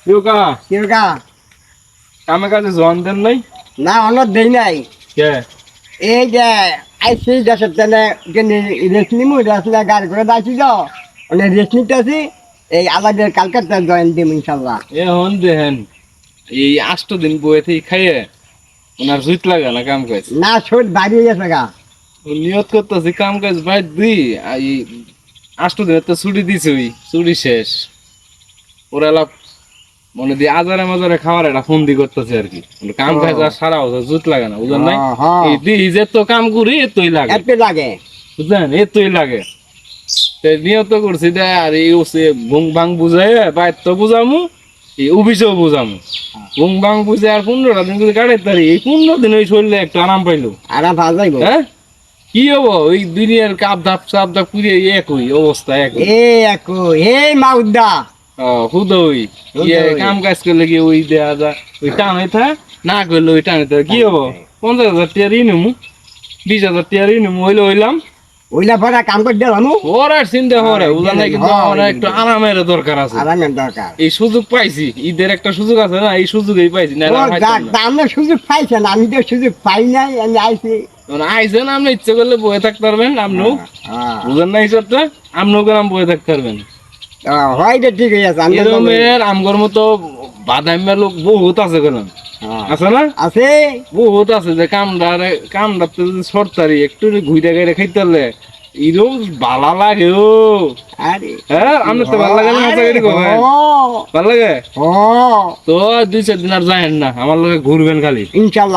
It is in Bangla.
কিউকা কিরকা কামে কাজে জন দেন নাই না অনত দেই নাই কে এই যে আইসি দেশের তেনে রেস্ট নিমু রেস্ট না গাড়ি করে দাইছি তো মানে রেস্ট নিতেছি এই আমাদের কালকাতা জয়েন দিম ইনশাল্লাহ। এ হন দেহেন এই 8 দিন বয়ে থেকে খাইয়ে ওনার জুত লাগে না কাম কাজ না ছোট বাড়ি গেছে গা ও নিয়ত করতেছি কাম কাজ বাইর দিই এই 8 দিনের তো ছুটি দিছে ওই ছুটি শেষ ওরা লাভ মনে দিয়ে আজারে মাজারে খাওয়ার একটা ফন্দি করতেছে আর কি কাম কাজ আর সারা হতো জুত লাগে না বুঝলেন নাই এই দিই যে তো কাম করি এতই লাগে এত লাগে বুঝলেন এতই লাগে নিয়ত করছি দে আর এই ভুং ভাং বুঝাই বাইর তো বুঝামু এই অফিসেও বুঝামু ভুং ভাং বুঝে আর 15টা দিন যদি কাটাই তারি এই 15 দিন ওই শরীরে একটু আরাম পাইলো আরাম ভালো যাইব হ্যাঁ কি হবো ওই দুনিয়ার কাপ ধাপ চাপ ধাপ পুড়ে একই অবস্থা একই একো এই মাউদ্দা খুদা ওই কাম কাজ করলে কি ওই দেয়া যায় ওই টানে থা না করলে ওই টানে থা কি হবো 50,000 টিয়ারই নেবো 20,000 টিয়ারই নেবো হইলে হইলাম ওইলা পরে কাম করে দিলাম ওরা চিন্তা করে বুঝা নাই কিন্তু আমার একটু আরামের দরকার আছে আরামের দরকার এই সুযোগ পাইছি ঈদের একটা সুযোগ আছে না এই সুযোগই পাইছি না আপনি সুযোগ পাইছেন আমি তো সুযোগ পাই নাই আমি আইছি আইসেন আপনি ইচ্ছে করলে বয়ে থাকতে পারবেন আপনিও বুঝেন না হিসাবটা আপনিও কেন বয়ে থাকতে পারবেন হয়তো ঠিক আছে এরমের আমগর মতো বাদামি লোক বহুত আছে কেন আছে না আছে বহুত আছে যে কামড়া যদি সরতারি একটু ঘুরে গাইরে খাইতে পারলে এরকম ভালো লাগে ও আরে হ্যাঁ আপনার তো ভালো লাগে না ভালো লাগে ও তো 2-4 দিন আর যায়েন না আমার লোকে ঘুরবেন খালি ইনশাল্লাহ।